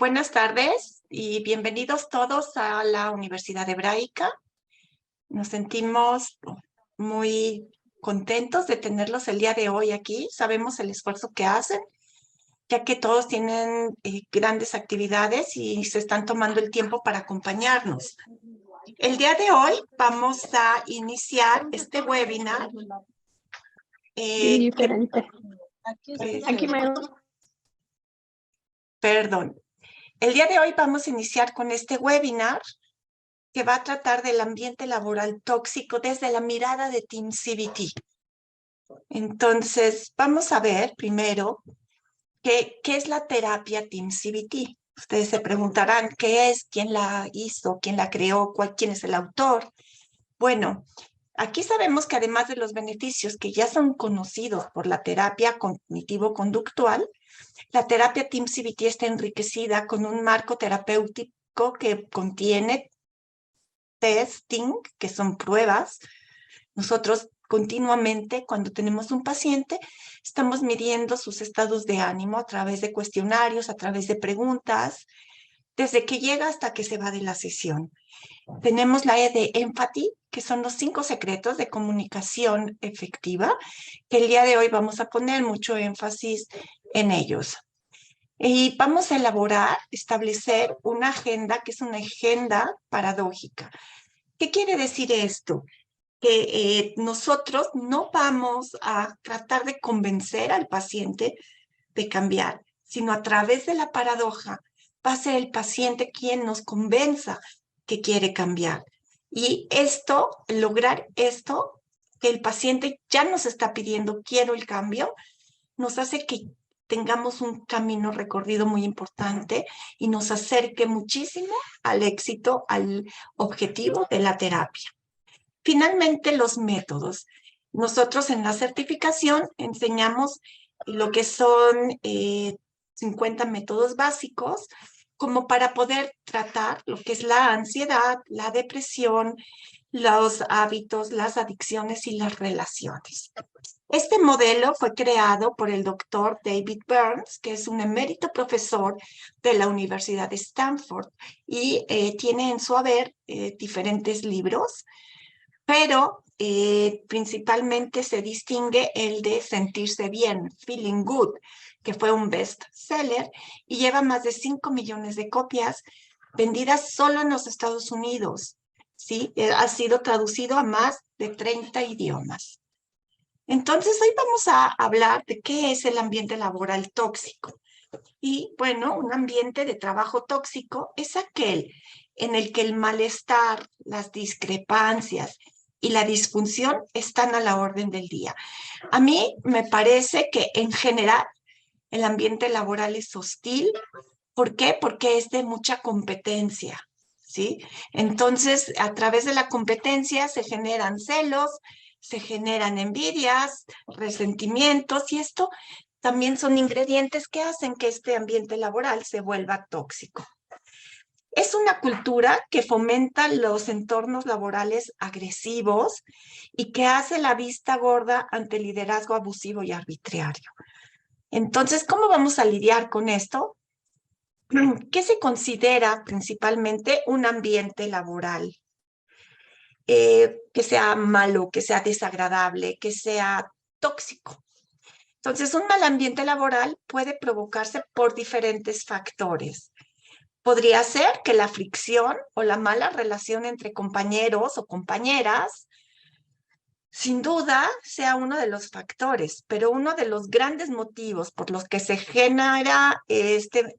Buenas tardes y bienvenidos todos a la Universidad Hebraica. Nos sentimos muy contentos de tenerlos el día de hoy aquí. Sabemos el esfuerzo que hacen, ya que todos tienen grandes actividades y se están tomando el tiempo para acompañarnos. El día de hoy vamos a iniciar este webinar. Diferente. Aquí me... Perdón. El día de hoy vamos a iniciar con este webinar que va a tratar del ambiente laboral tóxico desde la mirada de Team CBT. Entonces, vamos a ver primero qué es la terapia Team CBT. Ustedes se preguntarán qué es, quién la hizo, quién la creó, quién es el autor. Bueno, aquí sabemos que además de los beneficios que ya son conocidos por la terapia cognitivo-conductual, la terapia Team CBT está enriquecida con un marco terapéutico que contiene testing, que son pruebas. Nosotros continuamente, cuando tenemos un paciente, estamos midiendo sus estados de ánimo a través de cuestionarios, a través de preguntas, desde que llega hasta que se va de la sesión. Tenemos la E de Empathy, que son los 5 secretos de comunicación efectiva, que el día de hoy vamos a poner mucho énfasis en ellos. Y vamos a establecer una agenda, que es una agenda paradójica. ¿Qué quiere decir esto? Que nosotros no vamos a tratar de convencer al paciente de cambiar, sino a través de la paradoja va a ser el paciente quien nos convenza que quiere cambiar. Y lograr esto, que el paciente ya nos está pidiendo quiero el cambio, nos hace que tengamos un camino recorrido muy importante y nos acerque muchísimo al éxito, al objetivo de la terapia. Finalmente, los métodos. Nosotros en la certificación enseñamos lo que son 50 métodos básicos como para poder tratar lo que es la ansiedad, la depresión, los hábitos, las adicciones y las relaciones. Este modelo fue creado por el doctor David Burns, que es un emérito profesor de la Universidad de Stanford y tiene en su haber diferentes libros, pero principalmente se distingue el de sentirse bien, feeling good, que fue un bestseller y lleva más de 5 millones de copias vendidas solo en los Estados Unidos. ¿Sí? Ha sido traducido a más de 30 idiomas. Entonces, hoy vamos a hablar de qué es el ambiente laboral tóxico. Y bueno, un ambiente de trabajo tóxico es aquel en el que el malestar, las discrepancias y la disfunción están a la orden del día. A mí me parece que en general el ambiente laboral es hostil. ¿Por qué? Porque es de mucha competencia, ¿sí? Entonces, a través de la competencia se generan celos, se generan envidias, resentimientos, y esto también son ingredientes que hacen que este ambiente laboral se vuelva tóxico. Es una cultura que fomenta los entornos laborales agresivos y que hace la vista gorda ante el liderazgo abusivo y arbitrario. Entonces, ¿cómo vamos a lidiar con esto? ¿Qué se considera principalmente un ambiente laboral? Que sea malo, que sea desagradable, que sea tóxico. Entonces, un mal ambiente laboral puede provocarse por diferentes factores. Podría ser que la fricción o la mala relación entre compañeros o compañeras, sin duda, sea uno de los factores, pero uno de los grandes motivos por los que se genera este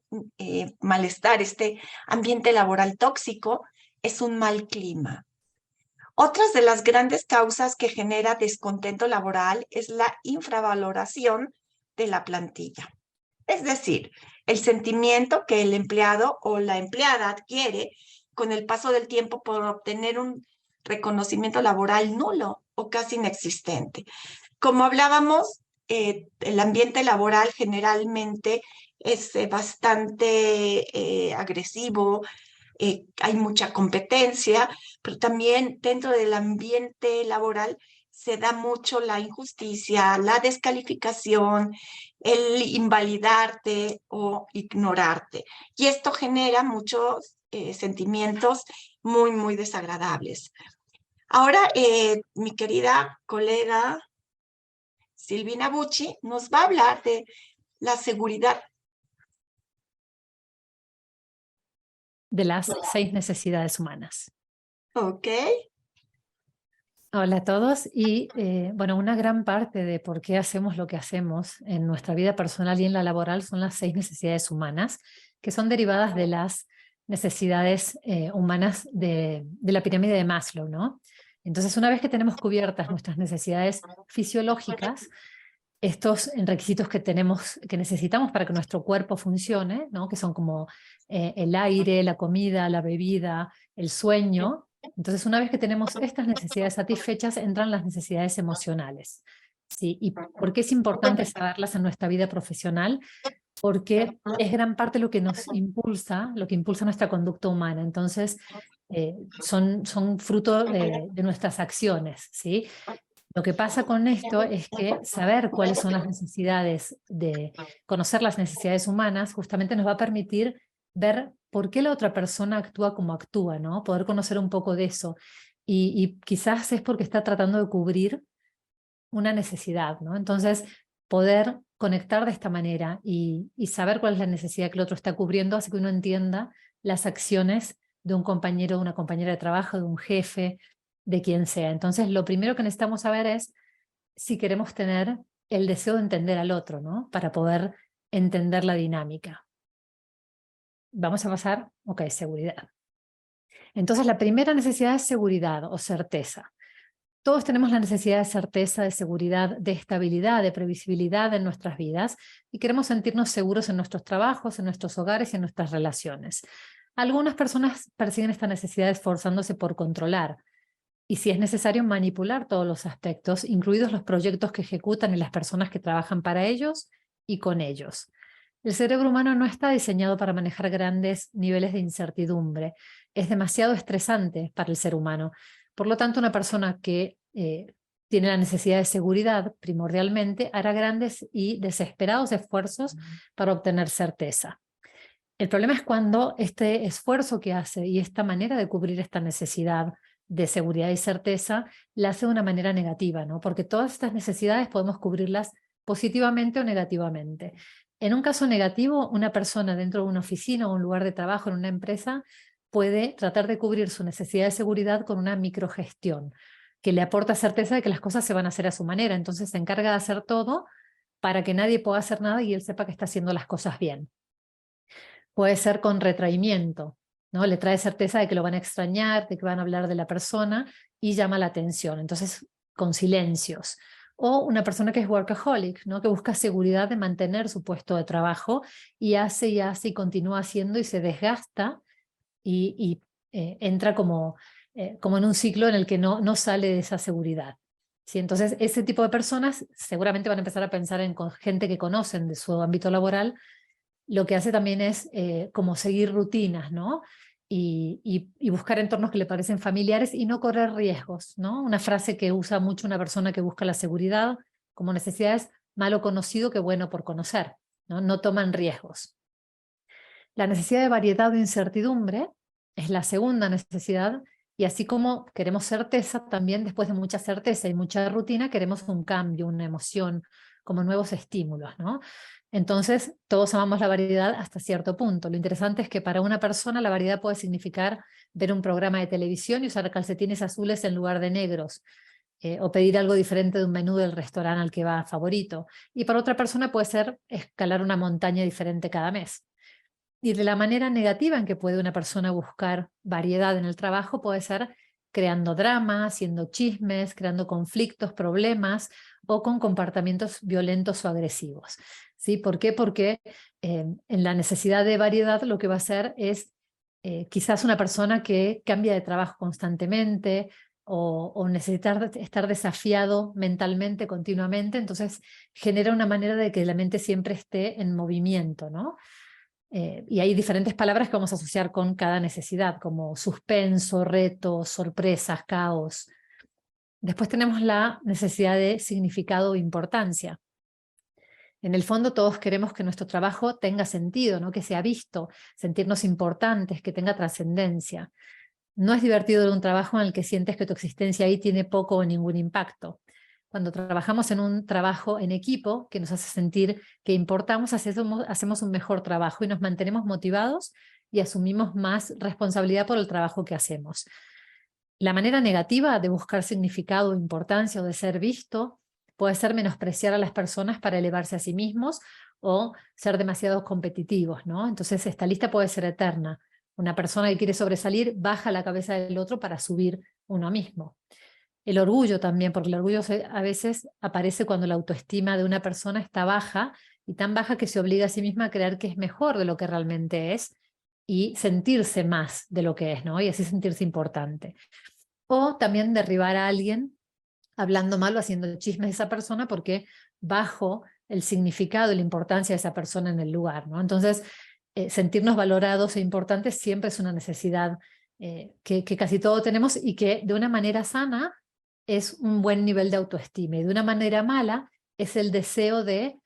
malestar, este ambiente laboral tóxico, es un mal clima. Otras de las grandes causas que genera descontento laboral es la infravaloración de la plantilla. Es decir, el sentimiento que el empleado o la empleada adquiere con el paso del tiempo por obtener un reconocimiento laboral nulo o casi inexistente. Como hablábamos, el ambiente laboral generalmente es bastante agresivo, hay mucha competencia, pero también dentro del ambiente laboral se da mucho la injusticia, la descalificación, el invalidarte o ignorarte. Y esto genera muchos sentimientos muy, muy desagradables. Ahora, mi querida colega Silvina Bucci nos va a hablar de la seguridad. De las 6 necesidades humanas. Ok. Hola a todos y bueno, una gran parte de por qué hacemos lo que hacemos en nuestra vida personal y en la laboral son las 6 necesidades humanas, que son derivadas de las necesidades humanas de la pirámide de Maslow, ¿no? Entonces, una vez que tenemos cubiertas nuestras necesidades fisiológicas, estos requisitos que necesitamos para que nuestro cuerpo funcione, ¿no? Que son como el aire, la comida, la bebida, el sueño. Entonces, una vez que tenemos estas necesidades satisfechas, entran las necesidades emocionales. ¿Sí? ¿Y por qué es importante saberlas en nuestra vida profesional? Porque es gran parte lo que nos impulsa, lo que impulsa nuestra conducta humana. Entonces, son fruto de nuestras acciones, ¿sí? Lo que pasa con esto es que saber cuáles son las necesidades, conocer las necesidades humanas, justamente nos va a permitir ver por qué la otra persona actúa como actúa, ¿no? Poder conocer un poco de eso. Y quizás es porque está tratando de cubrir una necesidad, ¿no? Entonces, poder conectar de esta manera y saber cuál es la necesidad que el otro está cubriendo hace que uno entienda las acciones de un compañero, de una compañera de trabajo, de un jefe, de quien sea. Entonces, lo primero que necesitamos saber es si queremos tener el deseo de entender al otro, ¿no? Para poder entender la dinámica. Vamos a pasar, ok, seguridad. Entonces, la primera necesidad es seguridad o certeza. Todos tenemos la necesidad de certeza, de seguridad, de estabilidad, de previsibilidad en nuestras vidas y queremos sentirnos seguros en nuestros trabajos, en nuestros hogares y en nuestras relaciones. Algunas personas persiguen esta necesidad esforzándose por controlar y, si es necesario, manipular todos los aspectos, incluidos los proyectos que ejecutan y las personas que trabajan para ellos y con ellos. El cerebro humano no está diseñado para manejar grandes niveles de incertidumbre. Es demasiado estresante para el ser humano. Por lo tanto, una persona que tiene la necesidad de seguridad primordialmente hará grandes y desesperados esfuerzos para obtener certeza. El problema es cuando este esfuerzo que hace y esta manera de cubrir esta necesidad de seguridad y certeza la hace de una manera negativa, ¿no? Porque todas estas necesidades podemos cubrirlas positivamente o negativamente. En un caso negativo, una persona dentro de una oficina o un lugar de trabajo en una empresa puede tratar de cubrir su necesidad de seguridad con una microgestión, que le aporta certeza de que las cosas se van a hacer a su manera. Entonces se encarga de hacer todo para que nadie pueda hacer nada y él sepa que está haciendo las cosas bien. Puede ser con retraimiento, ¿no? Le trae certeza de que lo van a extrañar, de que van a hablar de la persona y llama la atención. Entonces, con silencios. O una persona que es workaholic, ¿no? Que busca seguridad de mantener su puesto de trabajo y hace y continúa haciendo y se desgasta y entra como en un ciclo en el que no sale de esa seguridad. ¿Sí? Entonces, ese tipo de personas seguramente van a empezar a pensar en gente que conocen de su ámbito laboral. Lo que hace también es como seguir rutinas, ¿no? Y buscar entornos que le parecen familiares y no correr riesgos, ¿no? Una frase que usa mucho una persona que busca la seguridad como necesidad es: malo conocido que bueno por conocer, ¿no? No toman riesgos. La necesidad de variedad o incertidumbre es la segunda necesidad, y así como queremos certeza, también después de mucha certeza y mucha rutina queremos un cambio, una emoción, como nuevos estímulos, ¿no? Entonces, todos amamos la variedad hasta cierto punto. Lo interesante es que para una persona la variedad puede significar ver un programa de televisión y usar calcetines azules en lugar de negros, o pedir algo diferente de un menú del restaurante al que va favorito. Y para otra persona puede ser escalar una montaña diferente cada mes. Y de la manera negativa en que puede una persona buscar variedad en el trabajo puede ser creando drama, haciendo chismes, creando conflictos, problemas o con comportamientos violentos o agresivos. ¿Sí? ¿Por qué? Porque en la necesidad de variedad lo que va a hacer es quizás una persona que cambia de trabajo constantemente o necesitar estar desafiado mentalmente continuamente, entonces genera una manera de que la mente siempre esté en movimiento, ¿no? Y hay diferentes palabras que vamos a asociar con cada necesidad, como suspenso, reto, sorpresas, caos. Después tenemos la necesidad de significado o importancia. En el fondo todos queremos que nuestro trabajo tenga sentido, ¿no? Que sea visto, sentirnos importantes, que tenga trascendencia. No es divertido un trabajo en el que sientes que tu existencia ahí tiene poco o ningún impacto. Cuando trabajamos en un trabajo en equipo que nos hace sentir que importamos, hacemos un mejor trabajo y nos mantenemos motivados y asumimos más responsabilidad por el trabajo que hacemos. La manera negativa de buscar significado o importancia o de ser visto puede ser menospreciar a las personas para elevarse a sí mismos o ser demasiado competitivos, ¿no? Entonces esta lista puede ser eterna. Una persona que quiere sobresalir baja la cabeza del otro para subir uno mismo. El orgullo también, porque el orgullo a veces aparece cuando la autoestima de una persona está baja, y tan baja que se obliga a sí misma a creer que es mejor de lo que realmente es y sentirse más de lo que es, ¿no? Y así sentirse importante. O también derribar a alguien hablando mal o haciendo chismes de esa persona porque bajo el significado y la importancia de esa persona en el lugar, ¿no? Entonces, sentirnos valorados e importantes siempre es una necesidad que casi todos tenemos y que de una manera sana es un buen nivel de autoestima, y de una manera mala es el deseo de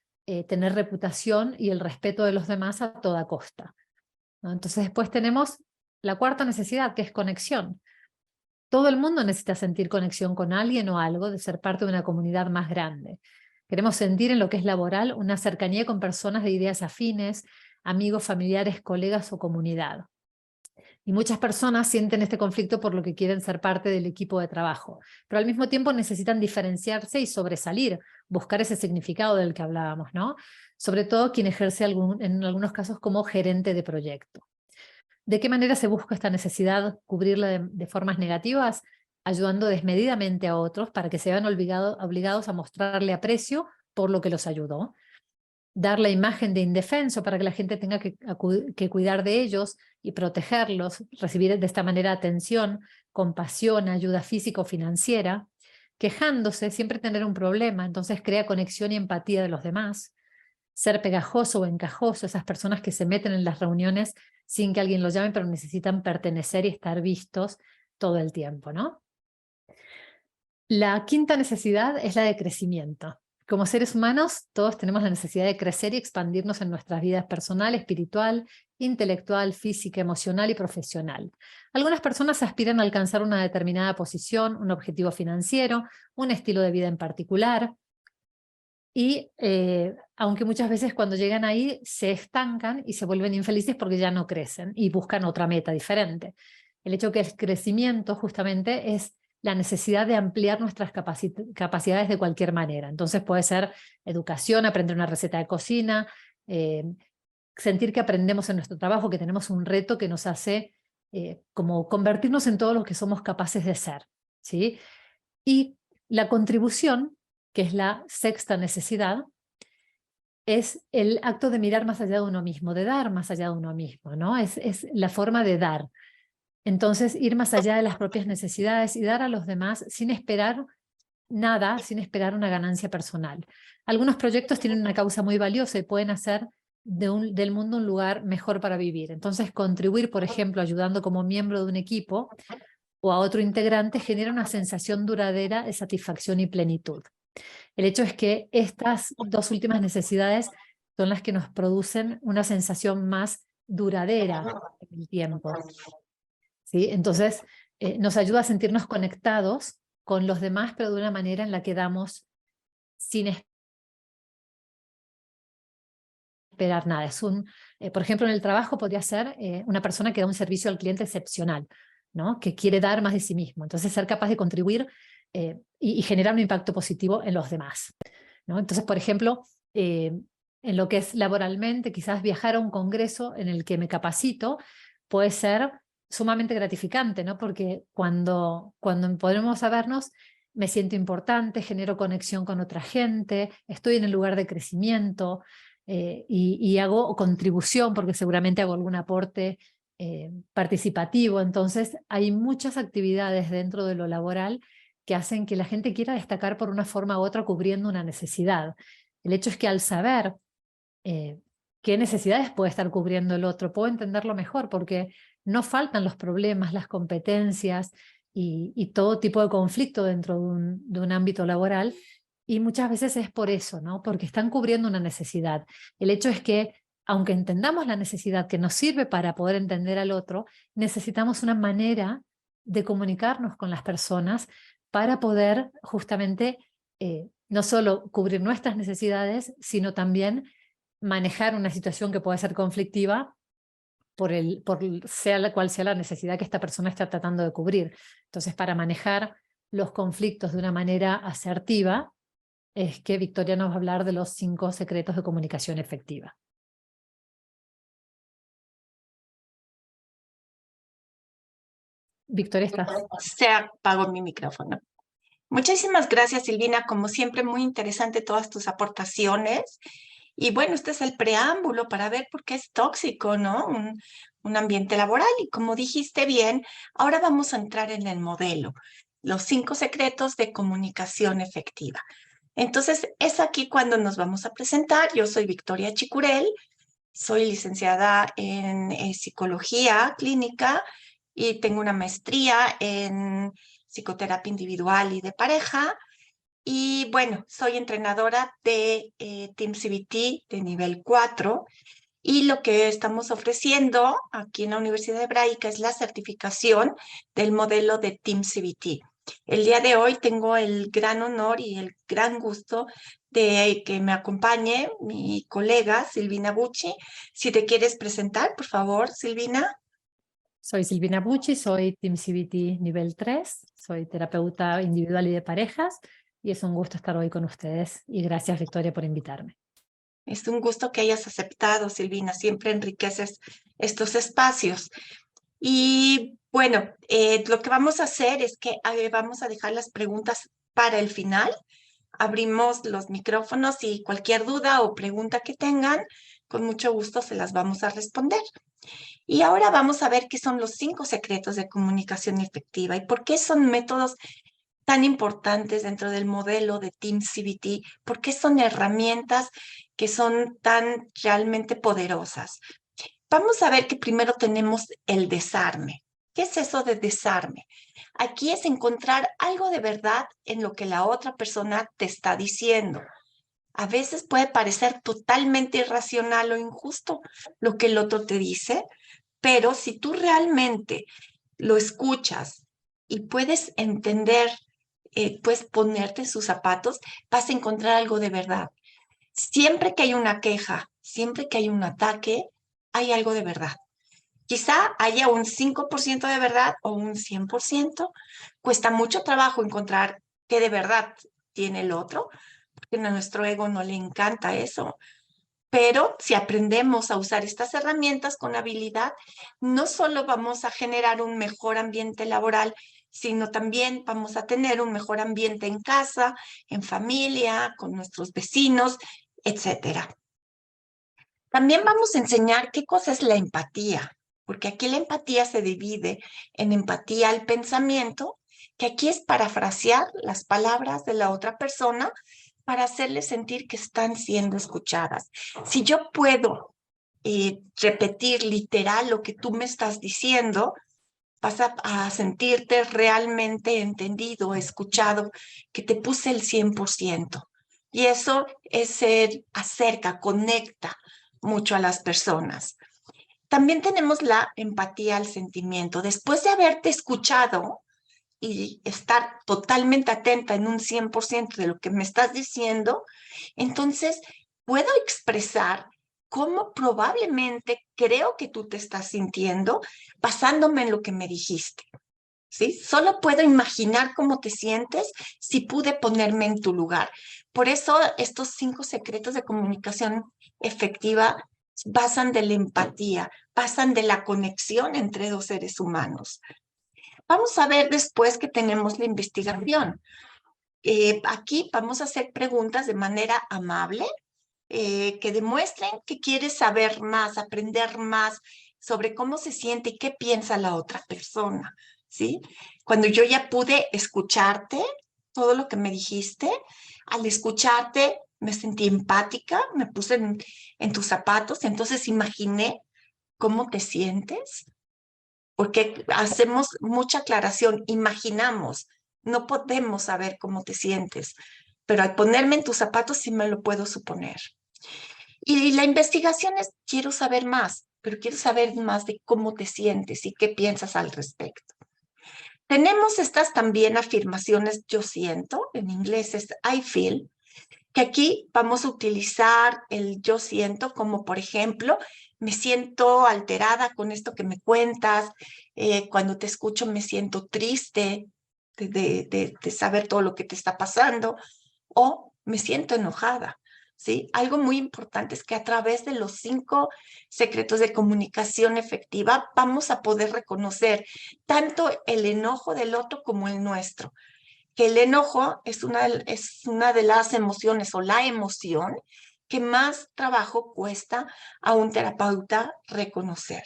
tener reputación y el respeto de los demás a toda costa, ¿no? Entonces después tenemos la cuarta necesidad, que es conexión. Todo el mundo necesita sentir conexión con alguien o algo, de ser parte de una comunidad más grande. Queremos sentir en lo que es laboral una cercanía con personas de ideas afines, amigos, familiares, colegas o comunidad. Y muchas personas sienten este conflicto por lo que quieren ser parte del equipo de trabajo, pero al mismo tiempo necesitan diferenciarse y sobresalir, buscar ese significado del que hablábamos, ¿no? Sobre todo quien ejerce en algunos casos como gerente de proyecto. ¿De qué manera se busca esta necesidad, cubrirla de formas negativas? Ayudando desmedidamente a otros para que se vean obligados a mostrarle aprecio por lo que los ayudó. Dar la imagen de indefenso para que la gente tenga que cuidar de ellos y protegerlos, recibir de esta manera atención, compasión, ayuda física o financiera. Quejándose, siempre tener un problema, entonces crea conexión y empatía de los demás. Ser pegajoso o encajoso, esas personas que se meten en las reuniones sin que alguien los llame, pero necesitan pertenecer y estar vistos todo el tiempo, ¿no? La quinta necesidad es la de crecimiento. Como seres humanos, todos tenemos la necesidad de crecer y expandirnos en nuestras vidas personal, espiritual, intelectual, física, emocional y profesional. Algunas personas aspiran a alcanzar una determinada posición, un objetivo financiero, un estilo de vida en particular, y aunque muchas veces cuando llegan ahí se estancan y se vuelven infelices porque ya no crecen y buscan otra meta diferente. El hecho que el crecimiento justamente es la necesidad de ampliar nuestras capacidades de cualquier manera. Entonces puede ser educación, aprender una receta de cocina, sentir que aprendemos en nuestro trabajo, que tenemos un reto que nos hace como convertirnos en todo lo que somos capaces de ser, ¿sí? Y la contribución, que es la sexta necesidad, es el acto de mirar más allá de uno mismo, de dar más allá de uno mismo, ¿no? Es la forma de dar. Entonces, ir más allá de las propias necesidades y dar a los demás sin esperar nada, sin esperar una ganancia personal. Algunos proyectos tienen una causa muy valiosa y pueden hacer del mundo un lugar mejor para vivir. Entonces, contribuir, por ejemplo, ayudando como miembro de un equipo o a otro integrante genera una sensación duradera de satisfacción y plenitud. El hecho es que estas dos últimas necesidades son las que nos producen una sensación más duradera en el tiempo, ¿sí? Entonces, nos ayuda a sentirnos conectados con los demás, pero de una manera en la que damos sin esperar nada. Por ejemplo, en el trabajo podría ser una persona que da un servicio al cliente excepcional, ¿no? Que quiere dar más de sí mismo. Entonces, ser capaz de contribuir y generar un impacto positivo en los demás, ¿no? Entonces, por ejemplo, en lo que es laboralmente, quizás viajar a un congreso en el que me capacito puede ser sumamente gratificante, ¿no? Porque cuando podemos sabernos, me siento importante, genero conexión con otra gente, estoy en el lugar de crecimiento y hago contribución porque seguramente hago algún aporte participativo. Entonces hay muchas actividades dentro de lo laboral que hacen que la gente quiera destacar por una forma u otra cubriendo una necesidad. El hecho es que al saber qué necesidades puede estar cubriendo el otro, puedo entenderlo mejor porque no faltan los problemas, las competencias y todo tipo de conflicto dentro de un ámbito laboral, y muchas veces es por eso, ¿no? Porque están cubriendo una necesidad. El hecho es que, aunque entendamos la necesidad que nos sirve para poder entender al otro, necesitamos una manera de comunicarnos con las personas para poder justamente no solo cubrir nuestras necesidades, sino también manejar una situación que puede ser conflictiva por sea la cual sea la necesidad que esta persona está tratando de cubrir. Entonces, para manejar los conflictos de una manera asertiva, es que Victoria nos va a hablar de los 5 secretos de comunicación efectiva. Victoria, ¿estás? Se apagó mi micrófono. Muchísimas gracias, Silvina. Como siempre, muy interesante todas tus aportaciones. Y bueno, este es el preámbulo para ver por qué es tóxico, ¿no? Un ambiente laboral. Y como dijiste bien, ahora vamos a entrar en el modelo, los 5 secretos de comunicación efectiva. Entonces, es aquí cuando nos vamos a presentar. Yo soy Victoria Chicurel, soy licenciada en psicología clínica y tengo una maestría en psicoterapia individual y de pareja. Y bueno, soy entrenadora de Team CBT de nivel 4 y lo que estamos ofreciendo aquí en la Universidad Hebraica es la certificación del modelo de Team CBT. El día de hoy tengo el gran honor y el gran gusto de que me acompañe mi colega Silvina Bucci. Si te quieres presentar, por favor, Silvina. Soy Silvina Bucci, soy Team CBT nivel 3, soy terapeuta individual y de parejas, y es un gusto estar hoy con ustedes. Y gracias, Victoria, por invitarme. Es un gusto que hayas aceptado, Silvina. Siempre enriqueces estos espacios. Y bueno, lo que vamos a hacer es que vamos a dejar las preguntas para el final. Abrimos los micrófonos y cualquier duda o pregunta que tengan, con mucho gusto se las vamos a responder. Y ahora vamos a ver qué son los 5 secretos de comunicación efectiva y por qué son métodos tan importantes dentro del modelo de Team CBT, por qué son herramientas que son tan realmente poderosas. Vamos a ver que primero tenemos el desarme. ¿Qué es eso de desarme? Aquí es encontrar algo de verdad en lo que la otra persona te está diciendo. A veces puede parecer totalmente irracional o injusto lo que el otro te dice, pero si tú realmente lo escuchas y puedes entender, puedes ponerte en sus zapatos, vas a encontrar algo de verdad. Siempre que hay una queja, siempre que hay un ataque, hay algo de verdad. Quizá haya un 5% de verdad o un 100%. Cuesta mucho trabajo encontrar qué de verdad tiene el otro, porque a nuestro ego no le encanta eso. Pero si aprendemos a usar estas herramientas con habilidad, no solo vamos a generar un mejor ambiente laboral, sino también vamos a tener un mejor ambiente en casa, en familia, con nuestros vecinos, etcétera. También vamos a enseñar qué cosa es la empatía, porque aquí la empatía se divide en empatía al pensamiento, que aquí es parafrasear las palabras de la otra persona para hacerles sentir que están siendo escuchadas. Si yo puedo repetir literal lo que tú me estás diciendo, vas a sentirte realmente entendido, escuchado, que te puse el 100%. Y eso es ser, acerca, conecta mucho a las personas. También tenemos la empatía al sentimiento. Después de haberte escuchado y estar totalmente atenta en un 100% de lo que me estás diciendo, entonces puedo expresar cómo probablemente creo que tú te estás sintiendo basándome en lo que me dijiste. ¿Sí? Solo puedo imaginar cómo te sientes si pude ponerme en tu lugar. Por eso estos 5 secretos de comunicación efectiva basan de la empatía, basan de la conexión entre 2 seres humanos. Vamos a ver después que tenemos la investigación. Aquí vamos a hacer preguntas de manera amable, que demuestren que quieres saber más, aprender más sobre cómo se siente y qué piensa la otra persona, ¿sí? Cuando yo ya pude escucharte, todo lo que me dijiste, al escucharte me sentí empática, me puse en tus zapatos, entonces imaginé cómo te sientes porque hacemos mucha aclaración, imaginamos, no podemos saber cómo te sientes, pero al ponerme en tus zapatos sí me lo puedo suponer. Y la investigación es, quiero saber más, pero quiero saber más de cómo te sientes y qué piensas al respecto. Tenemos estas también afirmaciones yo siento, en inglés es I feel, que aquí vamos a utilizar el yo siento como por ejemplo, me siento alterada con esto que me cuentas, cuando te escucho me siento triste de saber todo lo que te está pasando o me siento enojada. ¿Sí? Algo muy importante es que a través de los 5 secretos de comunicación efectiva vamos a poder reconocer tanto el enojo del otro como el nuestro. Que el enojo es una de las emociones o la emoción que más trabajo cuesta a un terapeuta reconocer.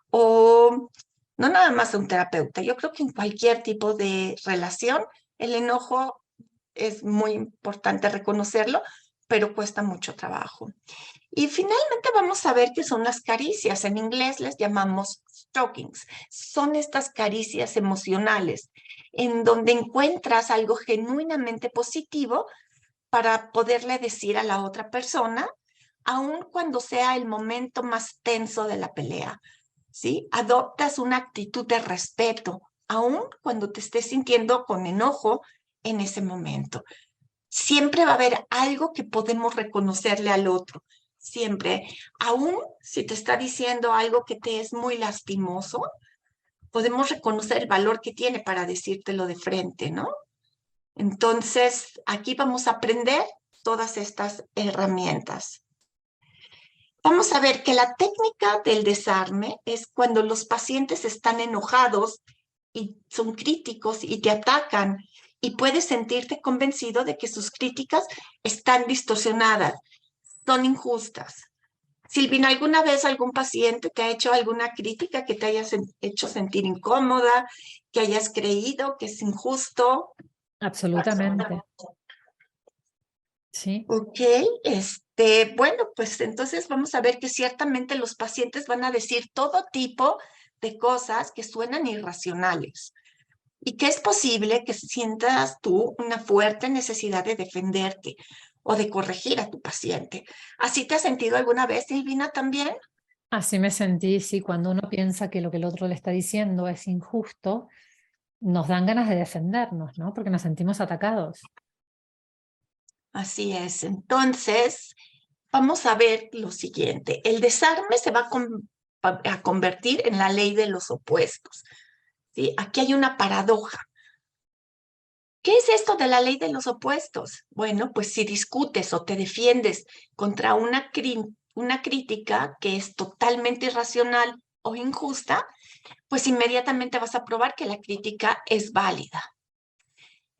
O no nada más a un terapeuta, yo creo que en cualquier tipo de relación el enojo es muy importante reconocerlo, pero cuesta mucho trabajo. Y finalmente vamos a ver qué son las caricias. En inglés les llamamos strokings. Son estas caricias emocionales en donde encuentras algo genuinamente positivo para poderle decir a la otra persona, aun cuando sea el momento más tenso de la pelea. ¿Sí? Adoptas una actitud de respeto, aun cuando te estés sintiendo con enojo en ese momento. Siempre va a haber algo que podemos reconocerle al otro. Siempre, aún si te está diciendo algo que te es muy lastimoso, podemos reconocer el valor que tiene para decírtelo de frente, ¿no? Entonces, aquí vamos a aprender todas estas herramientas. Vamos a ver que la técnica del desarme es cuando los pacientes están enojados y son críticos y te atacan y puedes sentirte convencido de que sus críticas están distorsionadas, son injustas. Silvina, ¿alguna vez algún paciente te ha hecho alguna crítica que te haya hecho sentir incómoda, que hayas creído que es injusto? Absolutamente. Sí. Ok, bueno, pues entonces vamos a ver que ciertamente los pacientes van a decir todo tipo de cosas que suenan irracionales y que es posible que sientas tú una fuerte necesidad de defenderte o de corregir a tu paciente. ¿Así te has sentido alguna vez, Silvina, también? Así me sentí, sí, cuando uno piensa que lo que el otro le está diciendo es injusto, nos dan ganas de defendernos, ¿no? Porque nos sentimos atacados. Así es. Entonces, vamos a ver lo siguiente. El desarme se va a convertir en la ley de los opuestos. ¿Sí? Aquí hay una paradoja. ¿Qué es esto de la ley de los opuestos? Bueno, pues si discutes o te defiendes contra una crítica que es totalmente irracional o injusta, pues inmediatamente vas a probar que la crítica es válida.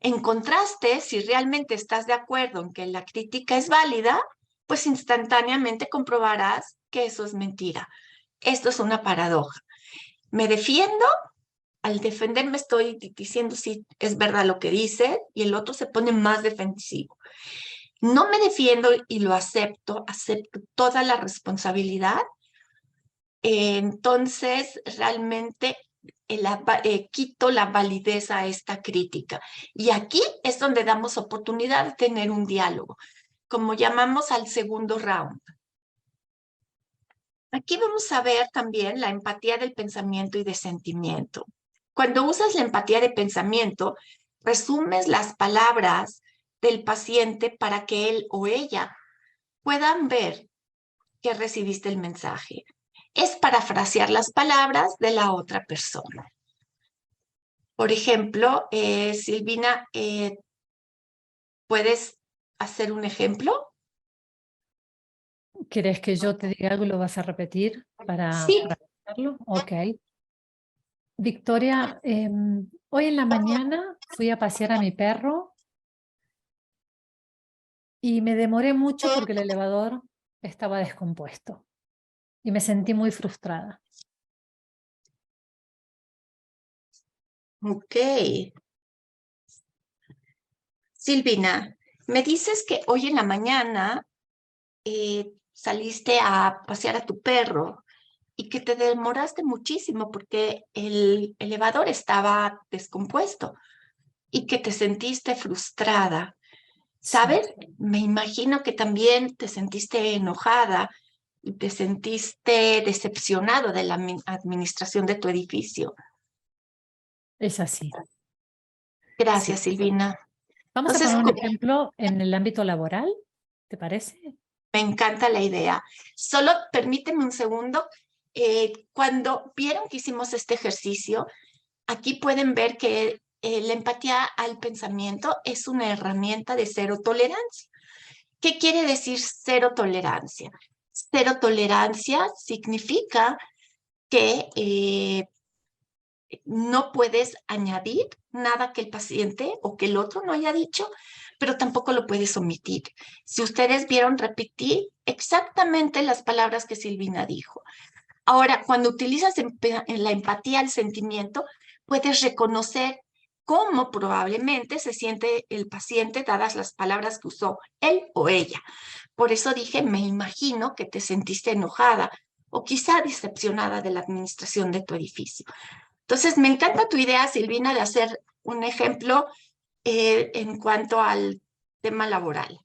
En contraste, si realmente estás de acuerdo en que la crítica es válida, pues instantáneamente comprobarás que eso es mentira. Esto es una paradoja. Me defiendo, al defenderme estoy diciendo si es verdad lo que dice y el otro se pone más defensivo. No me defiendo y lo acepto toda la responsabilidad. Entonces, realmente quito la validez a esta crítica. Y aquí es donde damos oportunidad de tener un diálogo, como llamamos al segundo round. Aquí vamos a ver también la empatía del pensamiento y de sentimiento. Cuando usas la empatía de pensamiento, resumes las palabras del paciente para que él o ella puedan ver que recibiste el mensaje. Es parafrasear las palabras de la otra persona. Por ejemplo, Silvina, ¿puedes hacer un ejemplo? ¿Querés que yo te diga algo y lo vas a repetir Sí. para hacerlo? Ok. Victoria, hoy en la mañana fui a pasear a mi perro y me demoré mucho porque el elevador estaba descompuesto y me sentí muy frustrada. Ok. Silvina, me dices que hoy en la mañana saliste a pasear a tu perro y que te demoraste muchísimo porque el elevador estaba descompuesto y que te sentiste frustrada. ¿Sabes? Me imagino que también te sentiste enojada y te sentiste decepcionado de la administración de tu edificio. Es así. Gracias, Sí. Silvina. Vamos a Entonces, poner un ejemplo en el ámbito laboral, ¿te parece? me encanta la idea. Solo permíteme un segundo. Cuando vieron que hicimos este ejercicio, aquí pueden ver que la empatía al pensamiento es una herramienta de cero tolerancia. ¿Qué quiere decir cero tolerancia? Cero tolerancia significa que no puedes añadir nada que el paciente o que el otro no haya dicho, pero tampoco lo puedes omitir. Si ustedes vieron, repetí exactamente las palabras que Silvina dijo. Ahora, cuando utilizas en la empatía al sentimiento, puedes reconocer cómo probablemente se siente el paciente dadas las palabras que usó él o ella. Por eso dije, me imagino que te sentiste enojada o quizá decepcionada de la administración de tu edificio. Entonces, me encanta tu idea, Silvina, de hacer un ejemplo en cuanto al tema laboral.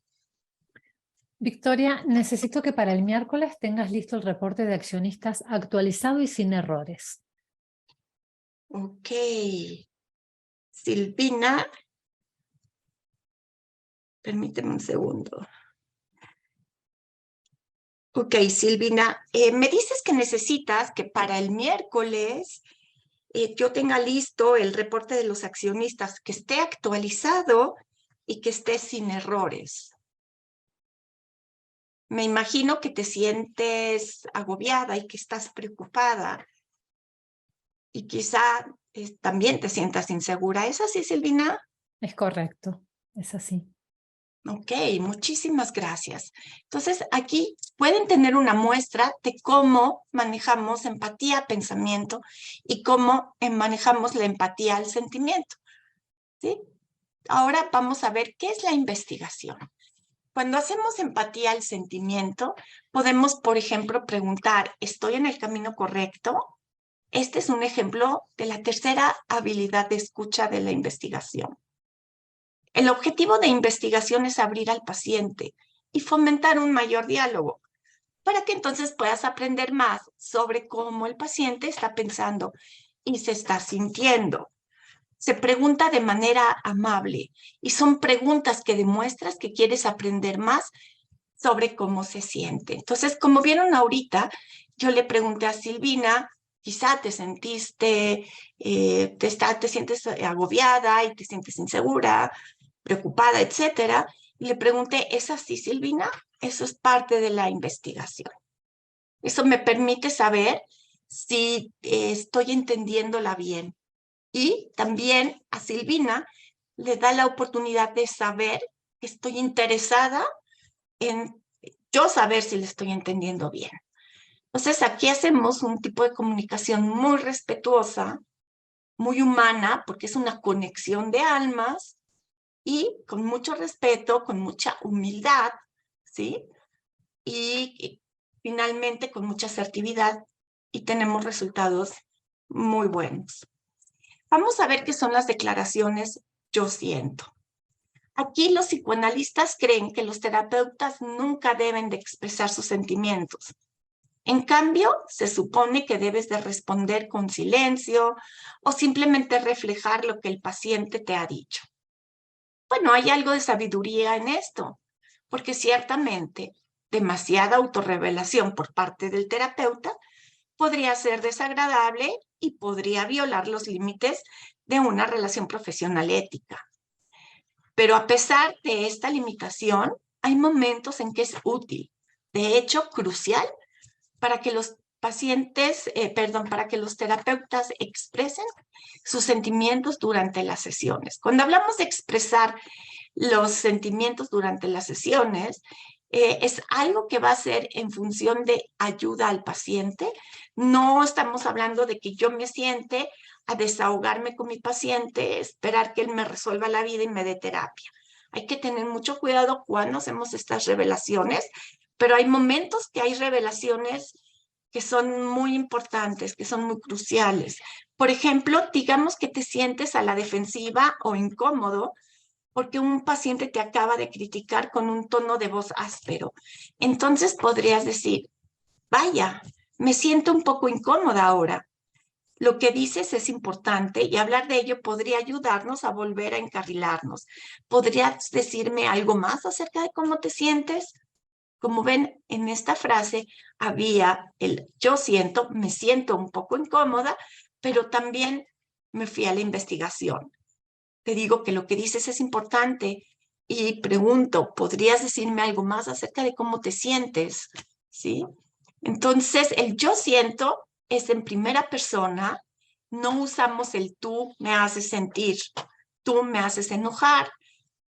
Victoria, necesito que para el miércoles tengas listo el reporte de accionistas actualizado y sin errores. Ok. Silvina, permíteme un segundo. Ok, Silvina, me dices que necesitas que para el miércoles yo tenga listo el reporte de los accionistas, que esté actualizado y que esté sin errores. Me imagino que te sientes agobiada y que estás preocupada y quizá también te sientas insegura. ¿Es así, Silvina? Es correcto, es así. Ok, muchísimas gracias. Entonces, aquí pueden tener una muestra de cómo manejamos empatía, pensamiento y cómo manejamos la empatía al sentimiento. ¿Sí? Ahora vamos a ver qué es la investigación. Cuando hacemos empatía al sentimiento, podemos, por ejemplo, preguntar, ¿estoy en el camino correcto? Este es un ejemplo de la tercera habilidad de escucha de la investigación. El objetivo de investigación es abrir al paciente y fomentar un mayor diálogo para que entonces puedas aprender más sobre cómo el paciente está pensando y se está sintiendo. Se pregunta de manera amable y son preguntas que demuestras que quieres aprender más sobre cómo se siente. Entonces, como vieron ahorita, yo le pregunté a Silvina, quizá te sentiste, te sientes agobiada y te sientes insegura, preocupada, etcétera. Y le pregunté, ¿es así, Silvina? Eso es parte de la investigación. Eso me permite saber si estoy entendiéndola bien. Y también a Silvina le da la oportunidad de saber que estoy interesada en yo saber si le estoy entendiendo bien. Entonces, aquí hacemos un tipo de comunicación muy respetuosa, muy humana, porque es una conexión de almas y con mucho respeto, con mucha humildad, ¿sí? Y finalmente con mucha asertividad y tenemos resultados muy buenos. Vamos a ver qué son las declaraciones yo siento. Aquí los psicoanalistas creen que los terapeutas nunca deben de expresar sus sentimientos. En cambio, se supone que debes de responder con silencio o simplemente reflejar lo que el paciente te ha dicho. Bueno, hay algo de sabiduría en esto, porque ciertamente demasiada autorrevelación por parte del terapeuta podría ser desagradable y podría violar los límites de una relación profesional ética. Pero a pesar de esta limitación, hay momentos en que es útil, de hecho crucial, para que los para que los terapeutas expresen sus sentimientos durante las sesiones. Cuando hablamos de expresar los sentimientos durante las sesiones, es algo que va a ser en función de ayuda al paciente. No estamos hablando de que yo me siente a desahogarme con mi paciente, esperar que él me resuelva la vida y me dé terapia. Hay que tener mucho cuidado cuando hacemos estas revelaciones, pero hay momentos que hay revelaciones que son muy importantes, que son muy cruciales. Por ejemplo, digamos que te sientes a la defensiva o incómodo porque un paciente te acaba de criticar con un tono de voz áspero. Entonces podrías decir, vaya, me siento un poco incómoda ahora. Lo que dices es importante y hablar de ello podría ayudarnos a volver a encarrilarnos. ¿Podrías decirme algo más acerca de cómo te sientes? Como ven, en esta frase había el yo siento, me siento un poco incómoda, pero también me fui a la investigación. Te digo que lo que dices es importante y pregunto, ¿podrías decirme algo más acerca de cómo te sientes? ¿Sí? Entonces, el yo siento es en primera persona, no usamos el tú me haces sentir, tú me haces enojar,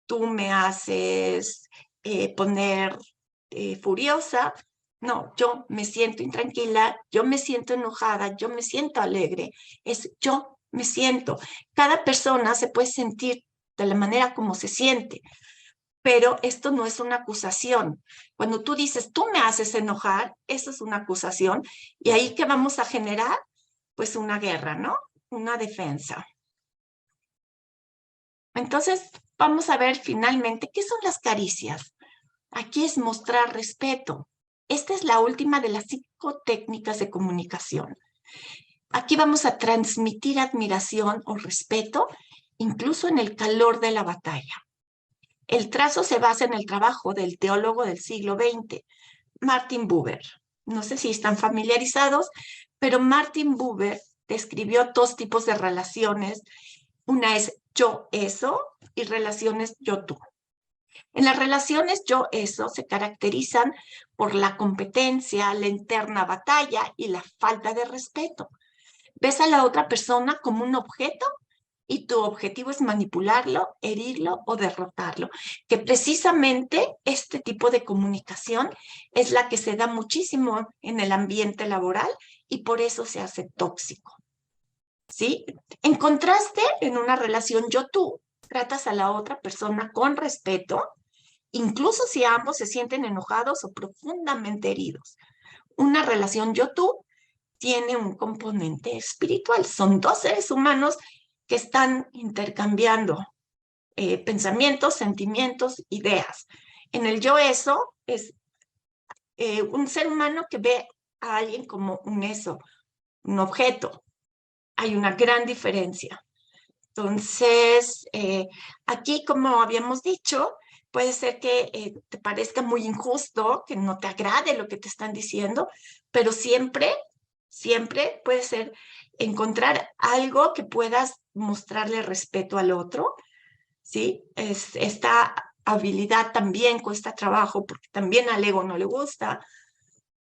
tú me haces poner furiosa. No, yo me siento intranquila, yo me siento enojada, yo me siento alegre. Es yo me siento. Cada persona se puede sentir de la manera como se siente, pero esto no es una acusación. Cuando tú dices, tú me haces enojar, eso es una acusación. Y ahí que vamos a generar, pues una guerra, ¿no? Una defensa. Entonces, vamos a ver finalmente qué son las caricias. Aquí es mostrar respeto. Esta es la última de las 5 técnicas de comunicación. Aquí vamos a transmitir admiración o respeto, incluso en el calor de la batalla. El trazo se basa en el trabajo del teólogo del siglo XX, Martin Buber. No sé si están familiarizados, pero Martin Buber describió 2 tipos de relaciones. Una es yo-eso y relaciones yo-tú. En las relaciones yo-eso se caracterizan por la competencia, la interna batalla y la falta de respeto. Ves a la otra persona como un objeto y tu objetivo es manipularlo, herirlo o derrotarlo. Que precisamente este tipo de comunicación es la que se da muchísimo en el ambiente laboral y por eso se hace tóxico. ¿Sí? En contraste, en una relación yo-tú, tratas a la otra persona con respeto, incluso si ambos se sienten enojados o profundamente heridos. Una relación yo-tú tiene un componente espiritual. Son 2 seres humanos que están intercambiando pensamientos, sentimientos, ideas. En el yo-eso es un ser humano que ve a alguien como un eso, un objeto. Hay una gran diferencia. Entonces, aquí, como habíamos dicho, puede ser que te parezca muy injusto, que no te agrade lo que te están diciendo, pero siempre, siempre puede ser encontrar algo que puedas mostrarle respeto al otro, ¿sí? Esta habilidad también cuesta trabajo porque también al ego no le gusta,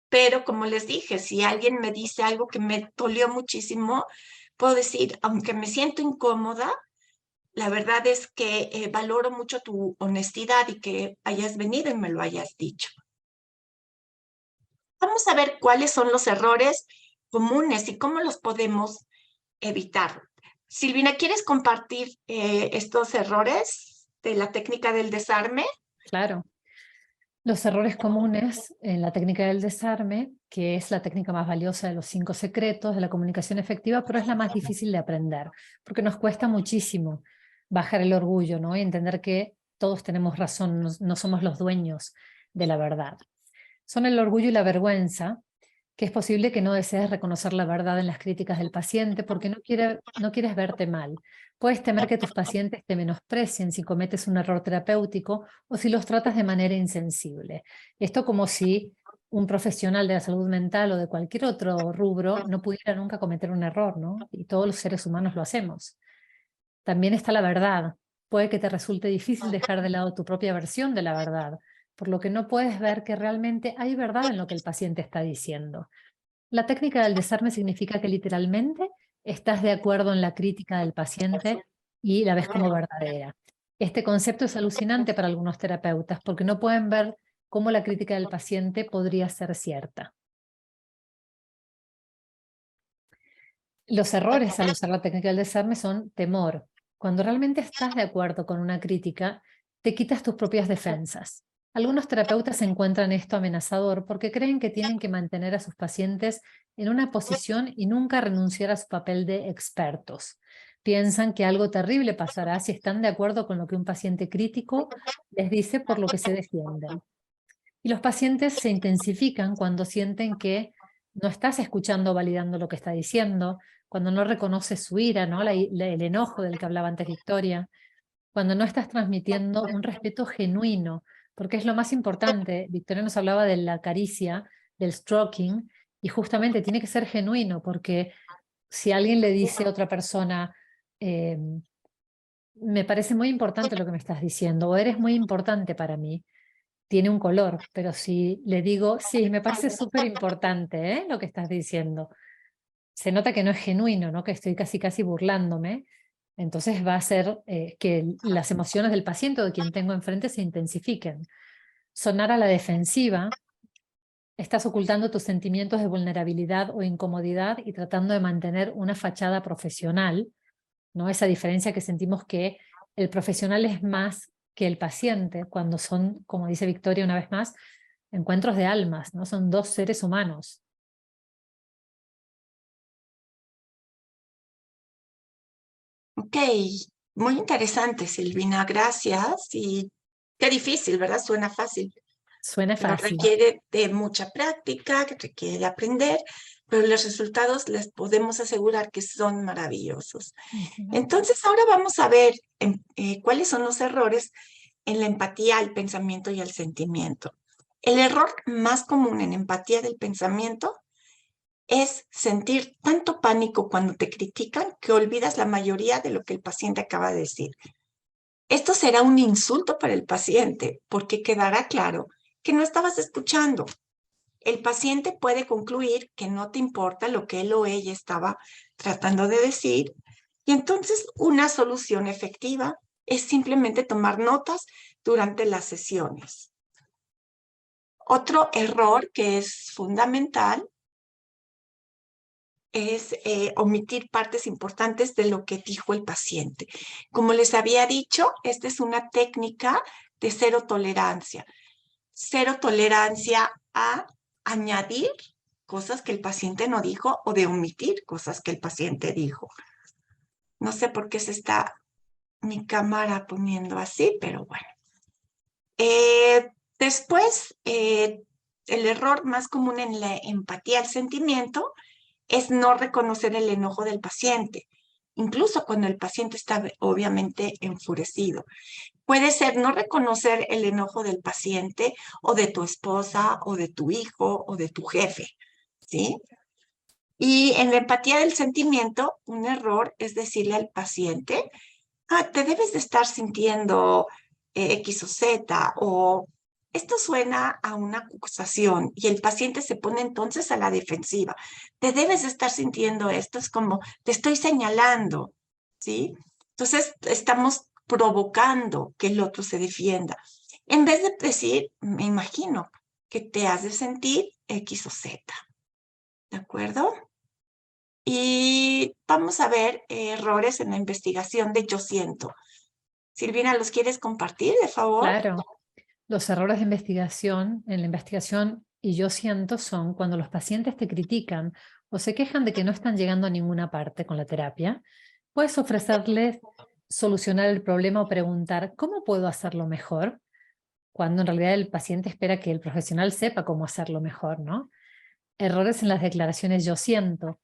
pero como les dije, si alguien me dice algo que me dolió muchísimo, puedo decir, aunque me siento incómoda, la verdad es que valoro mucho tu honestidad y que hayas venido y me lo hayas dicho. Vamos a ver cuáles son los errores comunes y cómo los podemos evitar. Silvina, ¿quieres compartir estos errores de la técnica del desarme? Claro. Los errores comunes en la técnica del desarme, que es la técnica más valiosa de los 5 secretos de la comunicación efectiva, pero es la más difícil de aprender, porque nos cuesta muchísimo bajar el orgullo, ¿no? Y entender que todos tenemos razón, no somos los dueños de la verdad. Son el orgullo y la vergüenza, que es posible que no desees reconocer la verdad en las críticas del paciente porque no quieres verte mal. Puedes temer que tus pacientes te menosprecien si cometes un error terapéutico o si los tratas de manera insensible. Esto como si un profesional de la salud mental o de cualquier otro rubro no pudiera nunca cometer un error, ¿no? Y todos los seres humanos lo hacemos. También está la verdad. Puede que te resulte difícil dejar de lado tu propia versión de la verdad, por lo que no puedes ver que realmente hay verdad en lo que el paciente está diciendo. La técnica del desarme significa que literalmente estás de acuerdo en la crítica del paciente y la ves como verdadera. Este concepto es alucinante para algunos terapeutas porque no pueden ver cómo la crítica del paciente podría ser cierta. Los errores al usar la técnica del desarme son temor. Cuando realmente estás de acuerdo con una crítica, te quitas tus propias defensas. Algunos terapeutas encuentran esto amenazador porque creen que tienen que mantener a sus pacientes en una posición y nunca renunciar a su papel de expertos. Piensan que algo terrible pasará si están de acuerdo con lo que un paciente crítico les dice, por lo que se defienden. Y los pacientes se intensifican cuando sienten que no estás escuchando o validando lo que está diciendo, cuando no reconoces su ira, ¿no? El enojo del que hablaba antes Victoria, cuando no estás transmitiendo un respeto genuino, porque es lo más importante. Victoria nos hablaba de la caricia, del stroking, y justamente tiene que ser genuino, porque si alguien le dice a otra persona, me parece muy importante lo que me estás diciendo, o eres muy importante para mí, tiene un color, pero si le digo, sí, me parece súper importante, lo que estás diciendo, se nota que no es genuino, ¿no? Que estoy casi burlándome, entonces va a hacer que las emociones del paciente o de quien tengo enfrente se intensifiquen. Sonar a la defensiva, estás ocultando tus sentimientos de vulnerabilidad o incomodidad y tratando de mantener una fachada profesional, ¿no? Esa diferencia que sentimos que el profesional es más que el paciente, cuando son, como dice Victoria una vez más, encuentros de almas, ¿no? Son dos seres humanos. Ok, muy interesante, Silvina, gracias. Y qué difícil, ¿verdad? Suena fácil, Suena pero fácil. requiere de mucha práctica, que requiere de aprender, pero los resultados les podemos asegurar que son maravillosos. Entonces, ahora vamos a ver cuáles son los errores en la empatía al pensamiento y al sentimiento. El error más común en empatía del pensamiento es sentir tanto pánico cuando te critican que olvidas la mayoría de lo que el paciente acaba de decir. Esto será un insulto para el paciente porque quedará claro que no estabas escuchando. El paciente puede concluir que no te importa lo que él o ella estaba tratando de decir y entonces una solución efectiva es simplemente tomar notas durante las sesiones. Otro error que es fundamental es omitir partes importantes de lo que dijo el paciente. Como les había dicho, esta es una técnica de cero tolerancia. Cero tolerancia a añadir cosas que el paciente no dijo o de omitir cosas que el paciente dijo. No sé por qué se está mi cámara poniendo así, pero bueno. Después, el error más común en la empatía al sentimiento es no reconocer el enojo del paciente, incluso cuando el paciente está obviamente enfurecido. Puede ser no reconocer el enojo del paciente o de tu esposa o de tu hijo o de tu jefe, ¿sí? Y en la empatía del sentimiento, un error es decirle al paciente, te debes de estar sintiendo X o Z, o esto suena a una acusación y el paciente se pone entonces a la defensiva. Te debes de estar sintiendo esto, es como te estoy señalando, ¿sí? Entonces estamos provocando que el otro se defienda. En vez de decir, me imagino que te has de sentir X o Z, ¿de acuerdo? Y vamos a ver errores en la investigación de yo siento. Silvina, ¿los quieres compartir, de favor? Claro, los errores de investigación, en la investigación, y yo siento, son cuando los pacientes te critican o se quejan de que no están llegando a ninguna parte con la terapia. Puedes ofrecerles solucionar el problema o preguntar, ¿cómo puedo hacerlo mejor? Cuando en realidad el paciente espera que el profesional sepa cómo hacerlo mejor, ¿no? Errores en las declaraciones yo siento.